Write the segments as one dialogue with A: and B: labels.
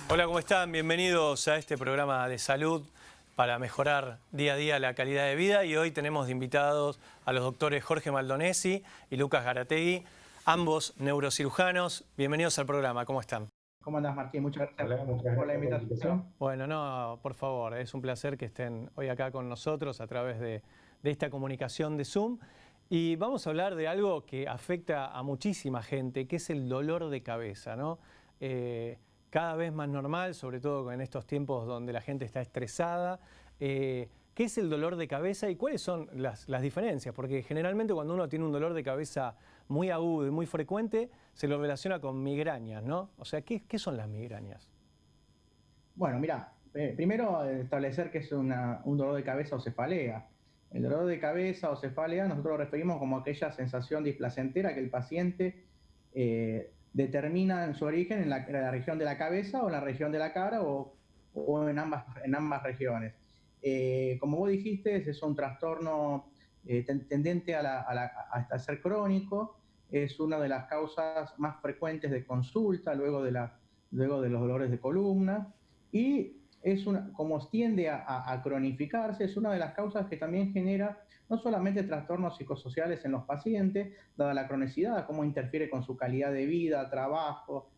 A: Hola, ¿cómo están? Bienvenidos a este programa de salud para mejorar día a día la calidad de vida. Y hoy tenemos de invitados a los doctores Jorge Maldonesi y Lucas Garategui, ambos neurocirujanos. Bienvenidos al programa, ¿cómo están?
B: ¿Cómo andás, Martín? Muchas gracias por la invitación.
A: Bueno, no, por favor, es un placer que estén hoy acá con nosotros a través de esta comunicación de Zoom. Y vamos a hablar de algo que afecta a muchísima gente, que es el dolor de cabeza, ¿no? Cada vez más normal, sobre todo en estos tiempos donde la gente está estresada. ¿Qué es el dolor de cabeza y cuáles son las diferencias? Porque generalmente cuando uno tiene un dolor de cabeza muy agudo y muy frecuente, se lo relaciona con migrañas, ¿no? O sea, ¿qué son las migrañas?
B: Bueno, mira, primero establecer que es un dolor de cabeza o cefalea. El dolor de cabeza o cefalea nosotros lo referimos como aquella sensación displacentera que el paciente determina en su origen en la región de la cabeza o en la región de la cara o en ambas regiones. Como vos dijiste, es un trastorno tendente hasta ser crónico, es una de las causas más frecuentes de consulta luego de los dolores de columna y como tiende a cronificarse, es una de las causas que también genera no solamente trastornos psicosociales en los pacientes, dada la cronicidad, cómo interfiere con su calidad de vida, trabajo,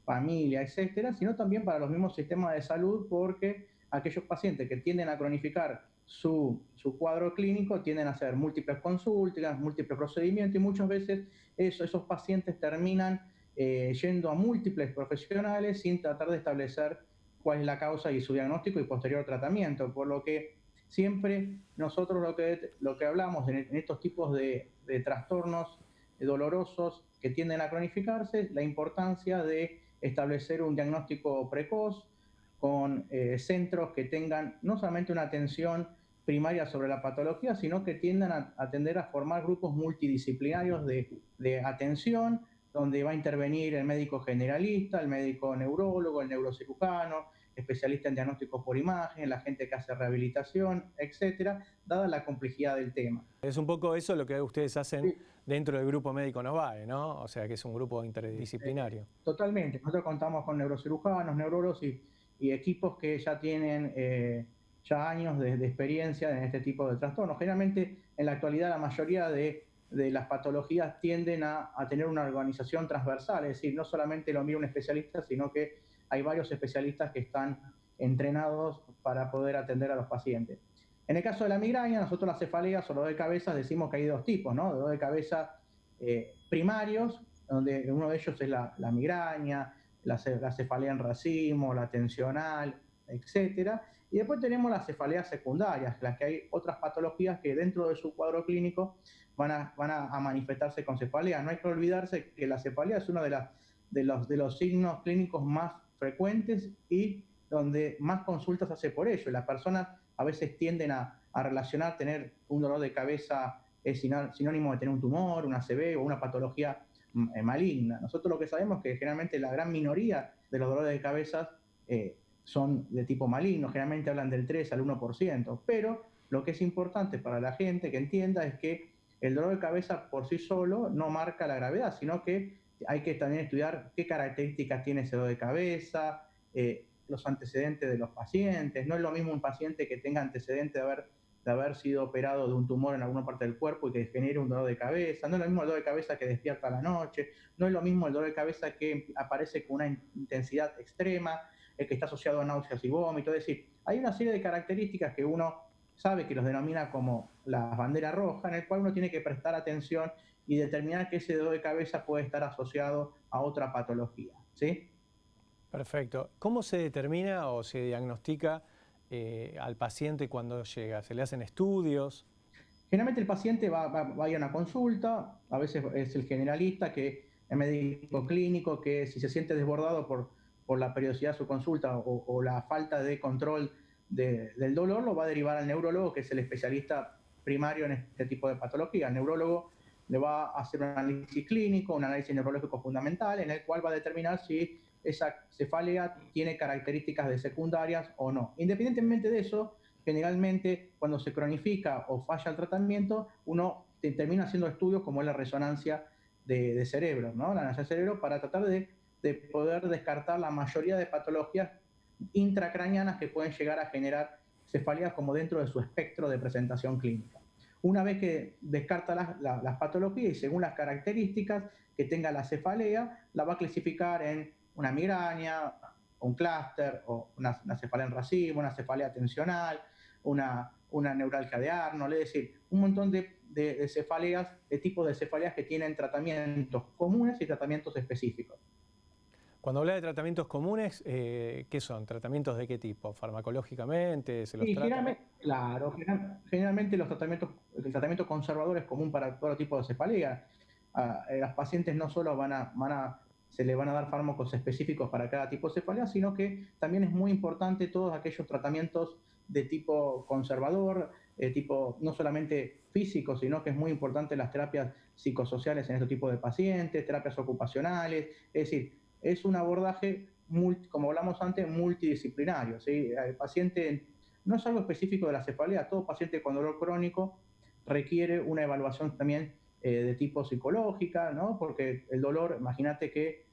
B: familia, etcétera, sino también para los mismos sistemas de salud, porque aquellos pacientes que tienden a cronificar su cuadro clínico tienden a hacer múltiples consultas, múltiples procedimientos y muchas veces esos pacientes terminan yendo a múltiples profesionales sin tratar de establecer cuál es la causa y su diagnóstico y posterior tratamiento, por lo que siempre nosotros lo que hablamos en estos tipos de trastornos dolorosos que tienden a cronificarse, la importancia de establecer un diagnóstico precoz con centros que tengan no solamente una atención primaria sobre la patología, sino que tiendan a tender a formar grupos multidisciplinarios de atención, donde va a intervenir el médico generalista, el médico neurólogo, el neurocirujano, especialista en diagnóstico por imagen, la gente que hace rehabilitación, etcétera, dada la complejidad del tema.
A: Es un poco eso lo que ustedes hacen dentro del grupo médico Novae, ¿no? O sea, que es un grupo interdisciplinario.
B: Totalmente. Nosotros contamos con neurocirujanos, neurólogos y equipos que ya tienen ya años de experiencia en este tipo de trastornos. Generalmente, en la actualidad, la mayoría de las patologías tienden a tener una organización transversal, es decir, no solamente lo mira un especialista, sino que hay varios especialistas que están entrenados para poder atender a los pacientes. En el caso de la migraña, nosotros las cefaleas o dolor de cabeza decimos que hay dos tipos, ¿no? Dolor de cabeza primarios, donde uno de ellos es la migraña, la cefalea en racimo, la tensional, etcétera. Y después tenemos las cefaleas secundarias, las que hay otras patologías que dentro de su cuadro clínico van a manifestarse con cefalea. No hay que olvidarse que la cefalea es uno de los signos clínicos más frecuentes y donde más consultas hace por ello. Las personas a veces tienden a relacionar tener un dolor de cabeza es sinónimo de tener un tumor, una ACV o una patología maligna. Nosotros lo que sabemos es que generalmente la gran minoría de los dolores de cabeza son de tipo maligno, generalmente hablan del 3 al 1%, pero lo que es importante para la gente que entienda es que el dolor de cabeza por sí solo no marca la gravedad, sino que hay que también estudiar qué características tiene ese dolor de cabeza, los antecedentes de los pacientes. No es lo mismo un paciente que tenga antecedentes de haber sido operado de un tumor en alguna parte del cuerpo y que genere un dolor de cabeza. No es lo mismo el dolor de cabeza que despierta a la noche. No es lo mismo el dolor de cabeza que aparece con una intensidad extrema, que está asociado a náuseas y vómitos. Es decir, hay una serie de características que uno sabe que los denomina como la bandera roja, en el cual uno tiene que prestar atención y determinar que ese dolor de cabeza puede estar asociado a otra patología, ¿sí?
A: Perfecto. ¿Cómo se determina o se diagnostica al paciente cuando llega? ¿Se le hacen estudios?
B: Generalmente el paciente va a ir a una consulta, a veces es el generalista, que el médico clínico, que si se siente desbordado por la periodicidad de su consulta o la falta de control del dolor, lo va a derivar al neurólogo, que es el especialista primario en este tipo de patología. El neurólogo le va a hacer un análisis clínico, un análisis neurológico fundamental, en el cual va a determinar si esa cefalia tiene características de secundarias o no. Independientemente de eso, generalmente cuando se cronifica o falla el tratamiento, uno termina haciendo estudios como es la resonancia de cerebro, ¿no? La resonancia de cerebro, para tratar de poder descartar la mayoría de patologías intracraneanas que pueden llegar a generar cefalías como dentro de su espectro de presentación clínica. Una vez que descarta las patologías y según las características que tenga la cefalea, la va a clasificar en una migraña, un clúster, o una cefalea en racimo, una cefalea tensional, una neuralgia de Arnold, es decir, un montón de cefaleas, de tipos de cefaleas que tienen tratamientos comunes y tratamientos específicos.
A: Cuando habla de tratamientos comunes, ¿qué son? ¿Tratamientos de qué tipo? ¿Farmacológicamente? ¿Se los trata?
B: Claro, generalmente el tratamiento conservador es común para todo tipo de cefalea. A los pacientes no solo se le van a dar fármacos específicos para cada tipo de cefalea, sino que también es muy importante todos aquellos tratamientos de tipo conservador, tipo no solamente físico, sino que es muy importante las terapias psicosociales en este tipo de pacientes, terapias ocupacionales, es decir, es un abordaje, como hablamos antes, multidisciplinario, ¿sí? El paciente no es algo específico de la cefalea, todo paciente con dolor crónico requiere una evaluación también de tipo psicológica, ¿no? Porque el dolor, imagínate que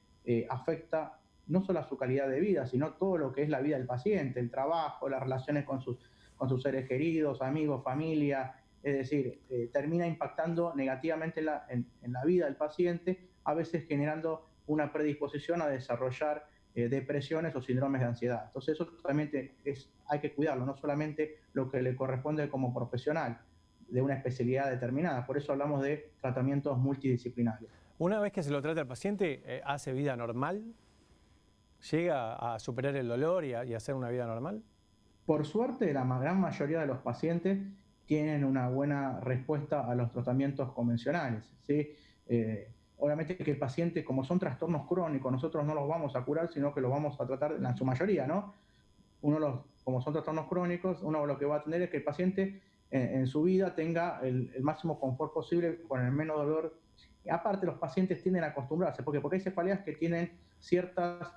B: afecta no solo a su calidad de vida, sino todo lo que es la vida del paciente, el trabajo, las relaciones con sus seres queridos, amigos, familia, es decir, termina impactando negativamente en la vida del paciente, a veces generando una predisposición a desarrollar depresiones o síndromes de ansiedad. Entonces eso también hay que cuidarlo, no solamente lo que le corresponde como profesional de una especialidad determinada. Por eso hablamos de tratamientos multidisciplinarios.
A: Una vez que se lo trata al paciente, ¿hace vida normal? ¿Llega a superar el dolor y hacer una vida normal?
B: Por suerte, la gran mayoría de los pacientes tienen una buena respuesta a los tratamientos convencionales, ¿sí? Obviamente que el paciente, como son trastornos crónicos, nosotros no los vamos a curar, sino que los vamos a tratar en su mayoría, ¿no? Como son trastornos crónicos, uno lo que va a tener es que el paciente en su vida tenga el máximo confort posible con el menos dolor. Aparte, los pacientes tienden a acostumbrarse, porque hay cefaleas que tienen ciertas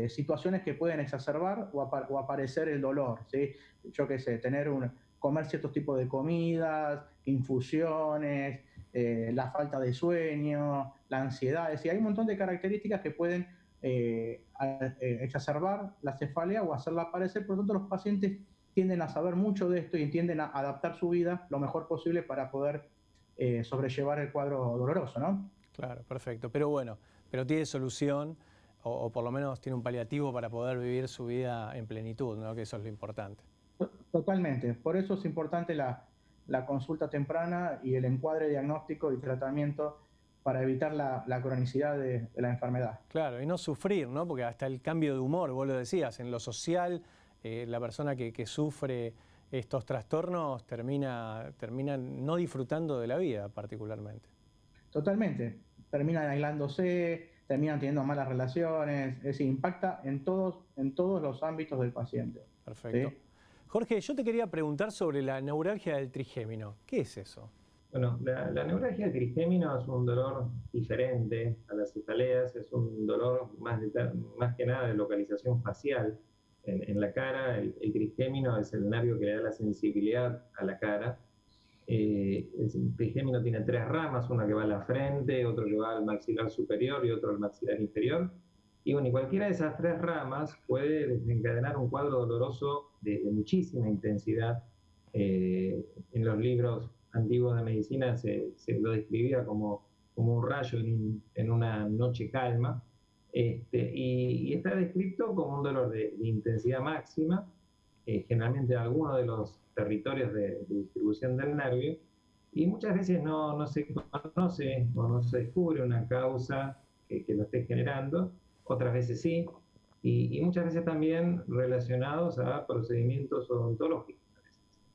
B: situaciones que pueden exacerbar o aparecer el dolor, ¿sí? Yo qué sé, comer ciertos tipos de comidas, infusiones, la falta de sueño, la ansiedad, es decir, hay un montón de características que pueden exacerbar la cefalea o hacerla aparecer. Por lo tanto, los pacientes tienden a saber mucho de esto y tienden a adaptar su vida lo mejor posible para poder sobrellevar el cuadro doloroso, ¿no?
A: Claro, perfecto. Pero bueno, tiene solución o por lo menos tiene un paliativo para poder vivir su vida en plenitud, ¿no? Que eso es lo importante.
B: Totalmente. Por eso es importante la consulta temprana y el encuadre diagnóstico y tratamiento para evitar la cronicidad de la enfermedad.
A: Claro, y no sufrir, ¿no? Porque hasta el cambio de humor, vos lo decías, en lo social, la persona que sufre estos trastornos termina no disfrutando de la vida particularmente.
B: Totalmente. Terminan aislándose, terminan teniendo malas relaciones, es decir, impacta en todos los ámbitos del paciente.
A: Perfecto. ¿Sí? Jorge, yo te quería preguntar sobre la neuralgia del trigémino. ¿Qué es eso?
C: Bueno, la neuralgia del trigémino es un dolor diferente a las cefaleas, es un dolor más que nada de localización facial en la cara. El trigémino es el nervio que le da la sensibilidad a la cara. El trigémino tiene 3 ramas, una que va a la frente, otro que va al maxilar superior y otro al maxilar inferior. Y bueno, y cualquiera de esas 3 ramas puede desencadenar un cuadro doloroso de muchísima intensidad. En los libros antiguos de medicina se lo describía como un rayo en una noche calma, y está descrito como un dolor de intensidad máxima, generalmente en alguno de los territorios de distribución del nervio, y muchas veces no se conoce o no se descubre una causa que lo esté generando, otras veces sí, y muchas veces también relacionados a procedimientos odontológicos.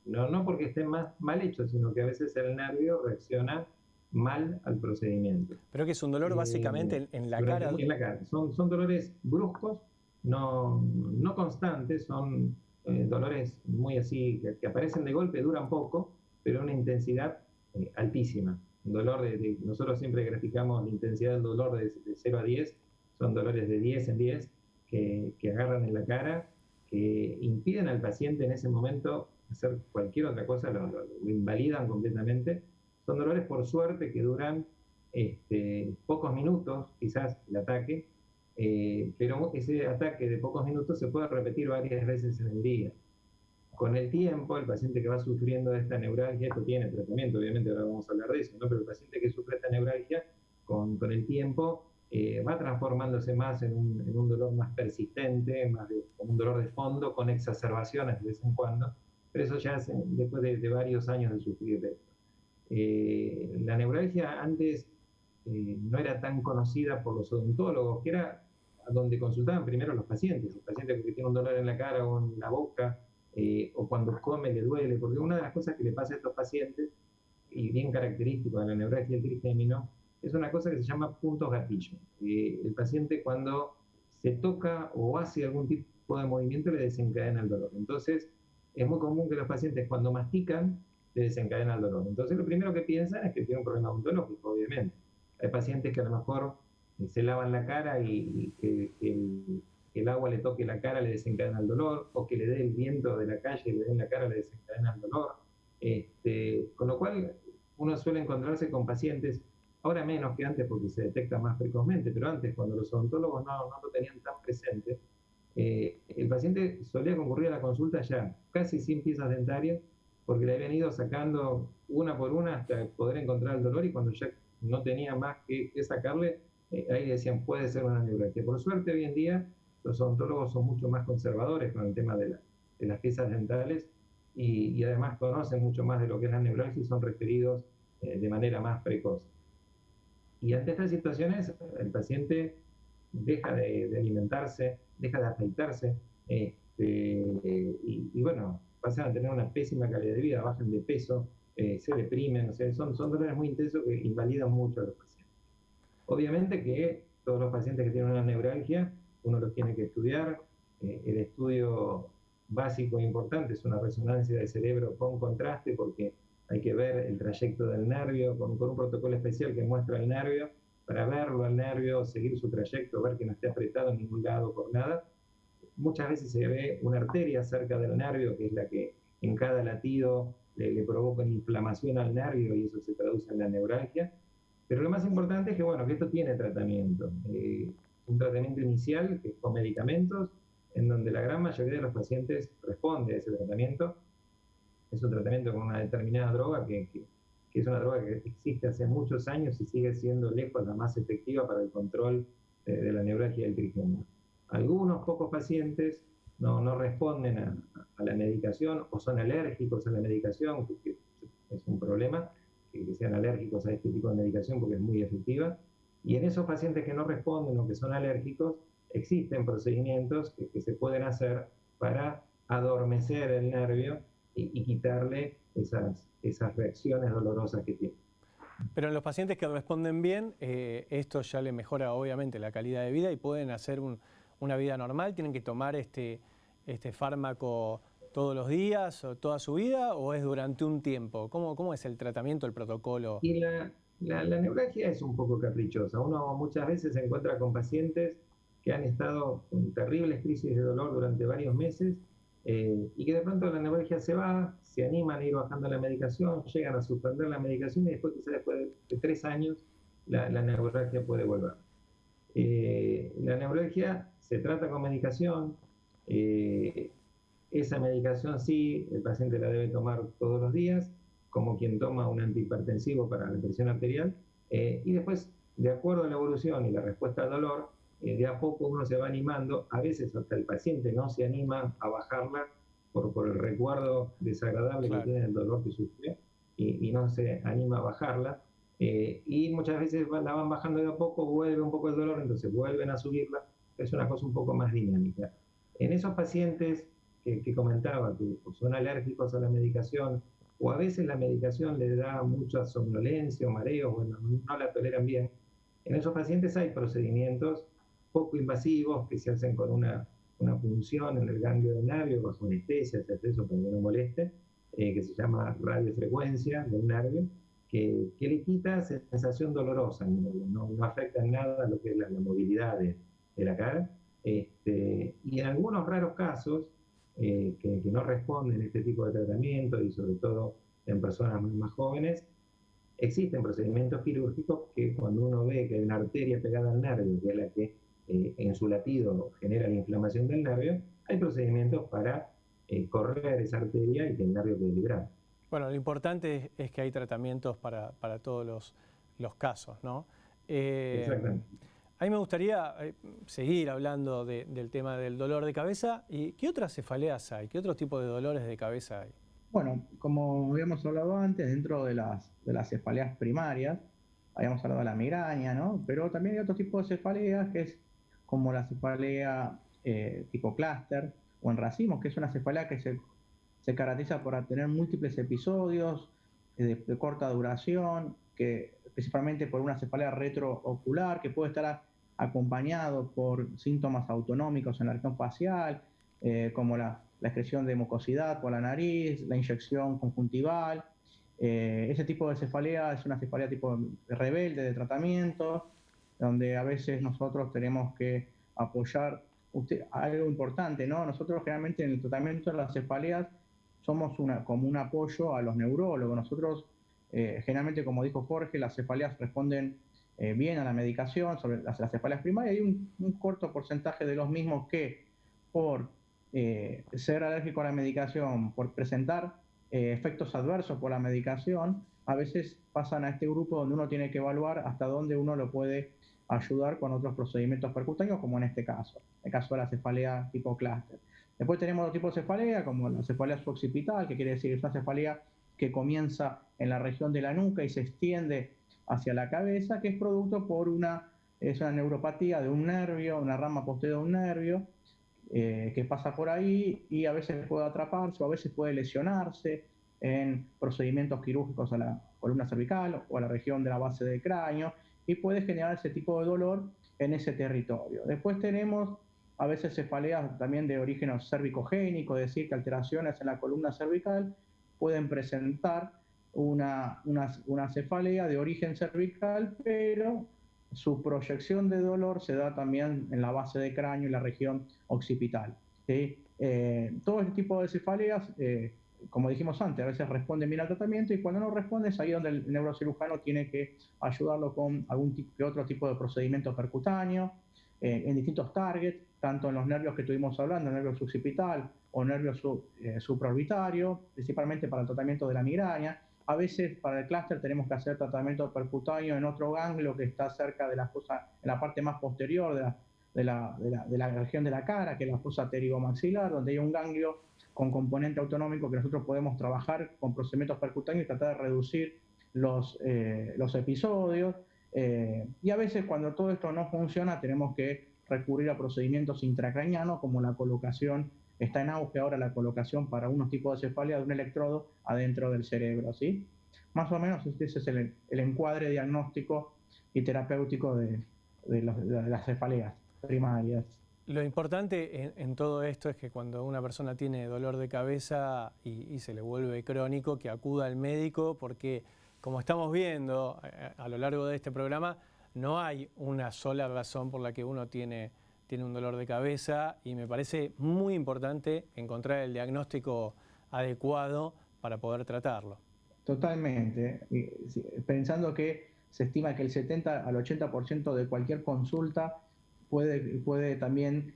C: No porque esté mal hecho, sino que a veces el nervio reacciona mal al procedimiento.
A: Pero que es un dolor básicamente en la cara.
C: En la cara. Son dolores bruscos, no constantes, son dolores muy así, que aparecen de golpe, duran poco, pero una intensidad altísima. Un dolor nosotros siempre graficamos la intensidad del dolor de 0 a 10, son dolores de 10 en 10 que agarran en la cara, que impiden al paciente en ese momento hacer cualquier otra cosa, lo invalidan completamente. Son dolores, por suerte, que duran pocos minutos, quizás el ataque, pero ese ataque de pocos minutos se puede repetir varias veces en el día. Con el tiempo, el paciente que va sufriendo de esta neuralgia, esto tiene tratamiento, obviamente ahora vamos a hablar de eso, ¿no? Pero el paciente que sufre esta neuralgia, con el tiempo, va transformándose más en un dolor más persistente, como un dolor de fondo, con exacerbaciones de vez en cuando, pero eso ya es después de varios años de sufrir de esto. La neuralgia antes no era tan conocida por los odontólogos, que era a donde consultaban primero los pacientes. El paciente que tiene un dolor en la cara o en la boca, o cuando come le duele, porque una de las cosas que le pasa a estos pacientes, y bien característico de la neuralgia del trigémino, es una cosa que se llama puntos gatillo. El paciente, cuando se toca o hace algún tipo de movimiento, le desencadena el dolor. Entonces, es muy común que los pacientes, cuando mastican, le desencadena el dolor. Entonces, lo primero que piensan es que tiene un problema odontológico, obviamente. Hay pacientes que a lo mejor se lavan la cara y que el agua le toque la cara, le desencadena el dolor, o que le dé el viento de la calle y le dé en la cara, le desencadena el dolor. Con lo cual, uno suele encontrarse con pacientes, ahora menos que antes porque se detecta más precozmente, pero antes, cuando los odontólogos no lo tenían tan presente, el paciente solía concurrir a la consulta ya casi sin piezas dentarias, porque le habían ido sacando una por una hasta poder encontrar el dolor, y cuando ya no tenía más que sacarle, ahí decían, puede ser una neuralgia. Por suerte, hoy en día, los odontólogos son mucho más conservadores con el tema de las piezas dentales, y además conocen mucho más de lo que es la neuralgia y son referidos de manera más precoz. Y ante estas situaciones, el paciente deja de alimentarse, deja de afeitarse, y bueno, pasan a tener una pésima calidad de vida, bajan de peso, se deprimen, o sea, son dolores muy intensos que invalidan mucho a los pacientes. Obviamente que todos los pacientes que tienen una neuralgia, uno los tiene que estudiar. El estudio básico e importante es una resonancia del cerebro con contraste, porque hay que ver el trayecto del nervio con un protocolo especial que muestra el nervio, para verlo al nervio, seguir su trayecto, ver que no esté apretado en ningún lado por nada. Muchas veces se ve una arteria cerca del nervio, que es la que en cada latido le provoca una inflamación al nervio, y eso se traduce en la neuralgia. Pero lo más importante es que, bueno, que esto tiene tratamiento. Un tratamiento inicial, que es con medicamentos, en donde la gran mayoría de los pacientes responde a ese tratamiento. Es un tratamiento con una determinada droga, que es una droga que existe hace muchos años y sigue siendo lejos la más efectiva para el control de la neuralgia del trigémino. Algunos pocos pacientes no responden a la medicación, o son alérgicos a la medicación, que es un problema, que sean alérgicos a este tipo de medicación porque es muy efectiva. Y en esos pacientes que no responden o que son alérgicos, existen procedimientos que se pueden hacer para adormecer el nervio y quitarle esas reacciones dolorosas que tiene.
A: Pero en los pacientes que responden bien, esto ya le mejora obviamente la calidad de vida y pueden hacer una vida normal. ¿Tienen que tomar este fármaco todos los días o toda su vida, o es durante un tiempo? ¿Cómo es el tratamiento, el protocolo?
C: Y la neuralgia es un poco caprichosa. Uno muchas veces se encuentra con pacientes que han estado con terribles crisis de dolor durante varios meses, y que de pronto la neuralgia se va, se animan a ir bajando la medicación, llegan a suspender la medicación, y después, quizás después de 3 años, la neuralgia puede volver. La neuralgia se trata con medicación. Esa medicación sí, el paciente la debe tomar todos los días, como quien toma un antihipertensivo para la presión arterial, y después, de acuerdo a la evolución y la respuesta al dolor, de a poco uno se va animando. A veces hasta el paciente no se anima a bajarla por el recuerdo desagradable que tiene del dolor que sufre, y no se anima a bajarla, y muchas veces la van bajando de a poco, vuelve un poco el dolor, entonces vuelven a subirla. Es una cosa un poco más dinámica. En esos pacientes que comentaba, que son alérgicos a la medicación, o a veces la medicación le da mucha somnolencia o mareo, bueno, no la toleran bien. En esos pacientes hay procedimientos poco invasivos que se hacen con una punción en el ganglio del nervio, bajo anestesia, se hace eso para que no moleste, que se llama radiofrecuencia del nervio, que le quita sensación dolorosa, no afecta en nada lo que es la movilidad de la cara. Y en algunos raros casos que no responden a este tipo de tratamiento, y sobre todo en personas más jóvenes, existen procedimientos quirúrgicos que cuando uno ve que hay una arteria pegada al nervio, que es la que en su latido genera la inflamación del nervio, hay procedimientos para correr esa arteria y que el nervio quede librado.
A: Bueno, lo importante es que hay tratamientos para todos los casos, ¿no?
C: Exactamente.
A: A mí me gustaría seguir hablando del tema del dolor de cabeza. ¿Y qué otras cefaleas hay? ¿Qué otro tipo de dolores de cabeza hay?
B: Bueno, como habíamos hablado antes, dentro de las cefaleas primarias, habíamos hablado de la migraña, ¿no? Pero también hay otro tipo de cefaleas que es como la cefalea tipo clúster o en racimos, que es una cefalea que se caracteriza por tener múltiples episodios de corta duración, que principalmente por una cefalea retroocular, que puede estar acompañado por síntomas autonómicos en la región facial, como la excreción de mucosidad por la nariz, la inyección conjuntival. Ese tipo de cefalea es una cefalea tipo rebelde de tratamiento, donde a veces nosotros tenemos que apoyar algo importante, ¿no? Nosotros generalmente en el tratamiento de las cefaleas somos como un apoyo a los neurólogos. Nosotros generalmente, como dijo Jorge, las cefaleas responden bien a la medicación, sobre las cefaleas primarias. Hay un corto porcentaje de los mismos que por ser alérgico a la medicación, por presentar efectos adversos por la medicación, a veces pasan a este grupo donde uno tiene que evaluar hasta dónde uno lo puede ayudar con otros procedimientos percutáneos, como en este caso, el caso de la cefalea tipo clúster. Después tenemos otro tipo de cefalea, como la cefalea suboccipital, que quiere decir que es una cefalea que comienza en la región de la nuca y se extiende hacia la cabeza, que es producto por una neuropatía de un nervio, una rama posterior de un nervio, que pasa por ahí y a veces puede atraparse o a veces puede lesionarse en procedimientos quirúrgicos a la columna cervical o a la región de la base del cráneo, y puede generar ese tipo de dolor en ese territorio. Después tenemos a veces cefaleas también de origen cervicogénico, es decir, que alteraciones en la columna cervical pueden presentar una cefalea de origen cervical, pero su proyección de dolor se da también en la base de cráneo y la región occipital, ¿sí? Todo este tipo de cefaleas, como dijimos antes, a veces responden bien al tratamiento, y cuando no responden es ahí donde el neurocirujano tiene que ayudarlo con algún otro tipo de procedimiento percutáneo, en distintos targets, tanto en los nervios que estuvimos hablando, el nervio occipital o nervio supraorbitario, principalmente para el tratamiento de la migraña. A veces para el clúster tenemos que hacer tratamiento percutáneo en otro ganglio que está cerca de la fosa, en la parte más posterior de la región de la cara, que es la fosa pterigomaxilar, donde hay un ganglio con componente autonómico que nosotros podemos trabajar con procedimientos percutáneos y tratar de reducir los episodios. Y a veces cuando todo esto no funciona tenemos que recurrir a procedimientos intracranianos, como la colocación. Está en auge ahora la colocación para unos tipos de cefalea de un electrodo adentro del cerebro, ¿sí? Más o menos ese es el encuadre diagnóstico y terapéutico de las cefaleas primarias.
A: Lo importante en todo esto es que cuando una persona tiene dolor de cabeza y se le vuelve crónico, que acuda al médico, porque como estamos viendo a lo largo de este programa, no hay una sola razón por la que uno tiene un dolor de cabeza, y me parece muy importante encontrar el diagnóstico adecuado para poder tratarlo.
B: Totalmente. Pensando que se estima que el 70 al 80% de cualquier consulta puede también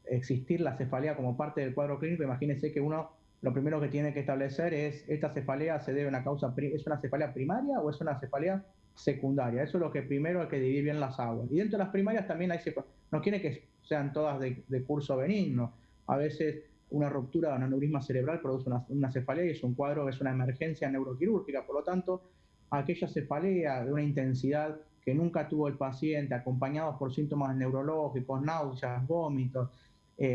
B: existir la cefalea como parte del cuadro clínico. Imagínense que uno lo primero que tiene que establecer es: ¿esta cefalea se debe a una causa, es una cefalea primaria o es una cefalea secundaria? Eso es lo que primero hay que dividir bien las aguas. Y dentro de las primarias también hay cefaleas, no quiere que sean todas de curso benigno. A veces una ruptura de un aneurisma cerebral produce una cefalea y es un cuadro, es una emergencia neuroquirúrgica. Por lo tanto, aquella cefalea de una intensidad que nunca tuvo el paciente, acompañados por síntomas neurológicos, náuseas, vómitos,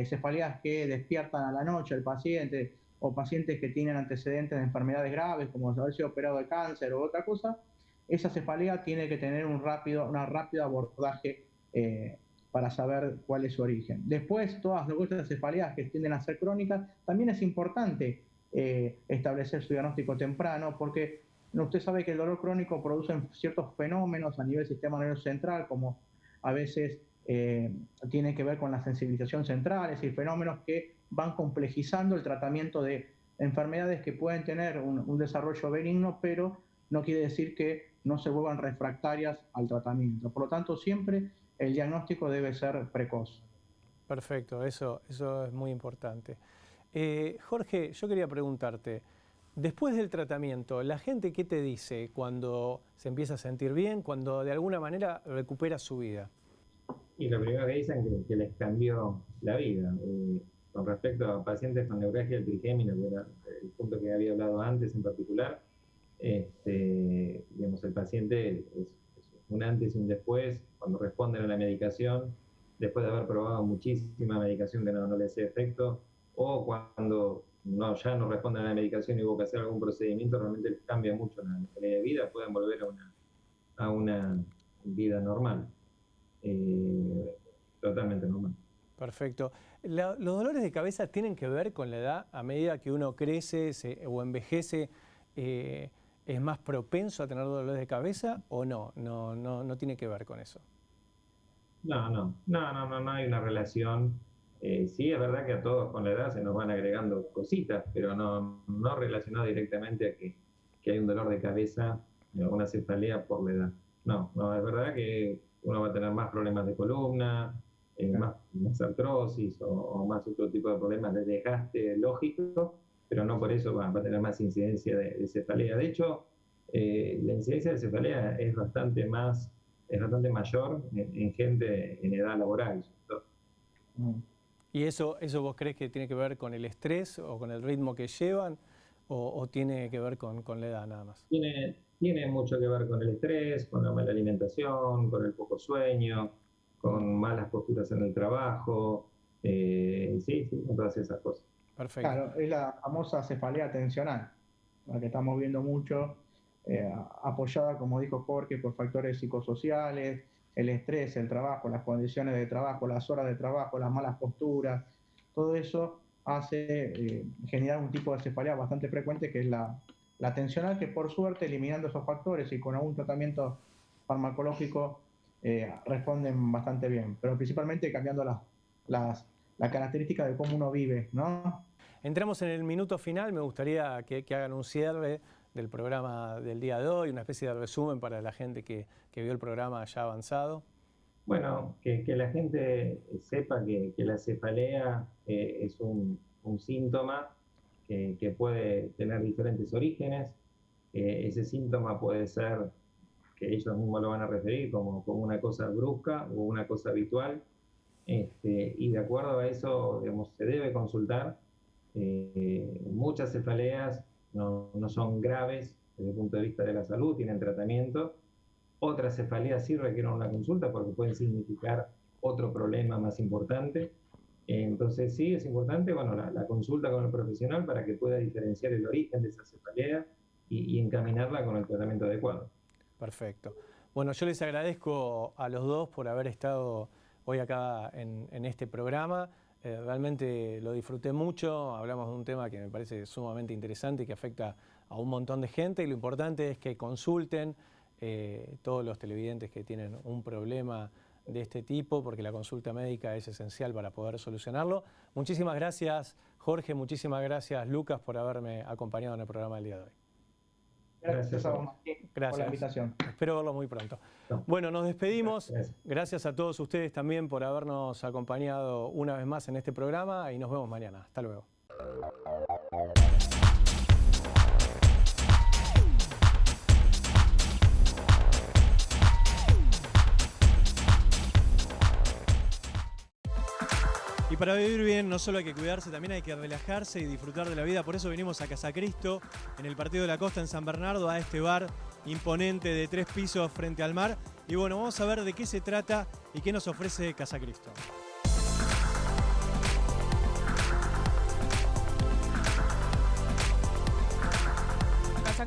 B: cefaleas que despiertan a la noche al paciente, o pacientes que tienen antecedentes de enfermedades graves, como haber sido operado de cáncer o otra cosa, esa cefalea tiene que tener un rápido abordaje para saber cuál es su origen. Después, todas las otras cefaleas que tienden a ser crónicas, también es importante establecer su diagnóstico temprano, porque usted sabe que el dolor crónico produce ciertos fenómenos a nivel del sistema nervioso central, como a veces tiene que ver con la sensibilización central, es decir, fenómenos que van complejizando el tratamiento de enfermedades que pueden tener un desarrollo benigno, pero no quiere decir que no se vuelvan refractarias al tratamiento. Por lo tanto, siempre el diagnóstico debe ser precoz.
A: Perfecto, eso es muy importante. Jorge, yo quería preguntarte, después del tratamiento, ¿la gente qué te dice cuando se empieza a sentir bien, cuando de alguna manera recupera su vida?
C: Y lo primero que dicen es que les cambió la vida. Con respecto a pacientes con neuralgia del trigémino, que era el punto que había hablado antes en particular, digamos, el paciente es un antes y un después, cuando responden a la medicación, después de haber probado muchísima medicación que no le hacía efecto, o cuando ya no responden a la medicación y hubo que hacer algún procedimiento, realmente les cambia mucho la calidad de vida, pueden volver a una vida normal, totalmente normal.
A: Perfecto. ¿Los dolores de cabeza tienen que ver con la edad? A medida que uno crece o envejece, ¿es más propenso a tener dolores de cabeza o no? No tiene que ver con eso.
C: No hay una relación. Sí, es verdad que a todos con la edad se nos van agregando cositas, pero no relacionado directamente a que hay un dolor de cabeza o una cefalea por la edad. No, es verdad que uno va a tener más problemas de columna, más artrosis o más otro tipo de problemas de desgaste lógico, pero no por eso va a tener más incidencia de cefalea. De hecho, la incidencia de cefalea es bastante mayor en gente en edad laboral.
A: ¿Y eso vos crees que tiene que ver con el estrés o con el ritmo que llevan o tiene que ver con la edad nada más?
C: Tiene mucho que ver con el estrés, con la mala alimentación, con el poco sueño, con malas posturas en el trabajo, sí, con todas esas cosas.
A: Perfecto.
B: Claro, es la famosa cefalea tensional, la que estamos viendo mucho, apoyada, como dijo Jorge, por factores psicosociales, el estrés, el trabajo, las condiciones de trabajo, las horas de trabajo, las malas posturas, todo eso hace generar un tipo de cefalea bastante frecuente, que es la tensional, que por suerte, eliminando esos factores y con algún tratamiento farmacológico, responden bastante bien, pero principalmente cambiando la característica de cómo uno vive, ¿no?
A: Entramos en el minuto final, me gustaría que hagan un cierre del programa del día de hoy, una especie de resumen para la gente que vio el programa ya avanzado.
C: Bueno, que la gente sepa que la cefalea es un síntoma que puede tener diferentes orígenes. Ese síntoma puede ser, que ellos mismos lo van a referir como una cosa brusca o una cosa habitual, y de acuerdo a eso, digamos, se debe consultar. Muchas cefaleas no son graves desde el punto de vista de la salud, tienen tratamiento. Otras cefaleas sí requieren una consulta porque pueden significar otro problema más importante. Entonces sí es importante, bueno, la consulta con el profesional para que pueda diferenciar el origen de esa cefalea y encaminarla con el tratamiento adecuado.
A: Perfecto. Bueno, yo les agradezco a los dos por haber estado hoy acá en este programa. Realmente lo disfruté mucho, hablamos de un tema que me parece sumamente interesante y que afecta a un montón de gente, y lo importante es que consulten todos los televidentes que tienen un problema de este tipo, porque la consulta médica es esencial para poder solucionarlo. Muchísimas gracias, Jorge, muchísimas gracias, Lucas, por haberme acompañado en el programa del día de hoy.
B: Gracias a vos, Martín, por la invitación.
A: Espero verlo muy pronto. Bueno, nos despedimos. Gracias a todos ustedes también por habernos acompañado una vez más en este programa y nos vemos mañana. Hasta luego. Y para vivir bien no solo hay que cuidarse, también hay que relajarse y disfrutar de la vida. Por eso venimos a Casa Cristo, en el Partido de la Costa, en San Bernardo, a este bar imponente de 3 pisos frente al mar. Y bueno, vamos a ver de qué se trata y qué nos ofrece Casa Cristo.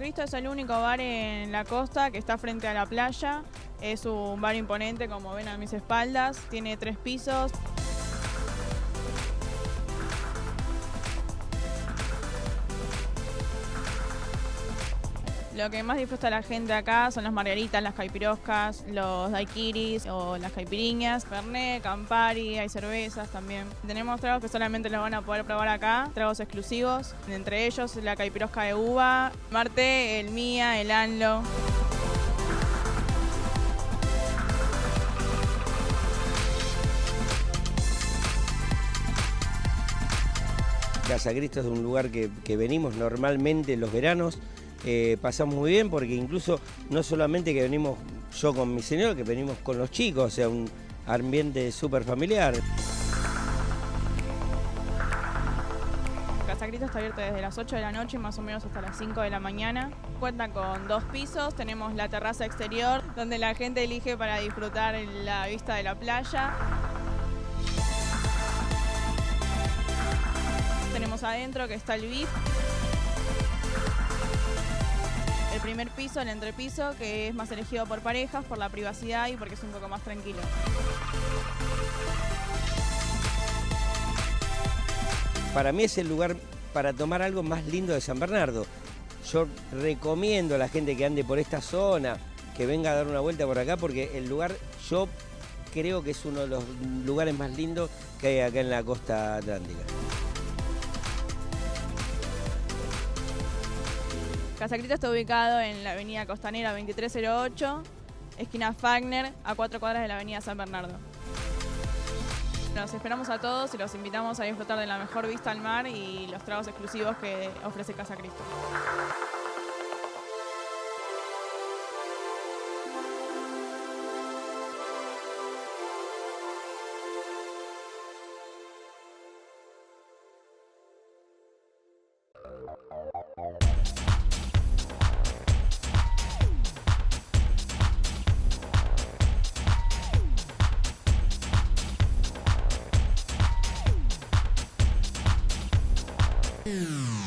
D: Cristo es el único bar en la costa que está frente a la playa. Es un bar imponente, como ven a mis espaldas. Tiene 3 pisos. Lo que más disfruta la gente acá son las margaritas, las caipiroscas, los daiquiris o las caipiriñas, Fernet, Campari, hay cervezas también. Tenemos tragos que solamente los van a poder probar acá, tragos exclusivos, entre ellos la caipirosca de uva, Marte, el Mía, el Anlo.
E: Casa Cristo es un lugar que venimos normalmente en los veranos. Pasamos muy bien porque incluso no solamente que venimos yo con mi señor, que venimos con los chicos, o sea, un ambiente súper familiar.
D: Casa Cristo está abierto desde las 8 de la noche más o menos hasta las 5 de la mañana. Cuenta con 2 pisos, tenemos la terraza exterior donde la gente elige para disfrutar la vista de la playa. Tenemos adentro que está el VIP. El primer piso, el entrepiso, que es más elegido por parejas, por la privacidad y porque es un poco más tranquilo.
E: Para mí es el lugar para tomar algo más lindo de San Bernardo. Yo recomiendo a la gente que ande por esta zona, que venga a dar una vuelta por acá, porque el lugar, yo creo que es uno de los lugares más lindos que hay acá en la costa atlántica.
D: Casa Cristo está ubicado en la avenida Costanera 2308, esquina Fagner, a 4 cuadras de la avenida San Bernardo. Los esperamos a todos y los invitamos a disfrutar de la mejor vista al mar y los tragos exclusivos que ofrece Casa Cristo.
F: Yeah.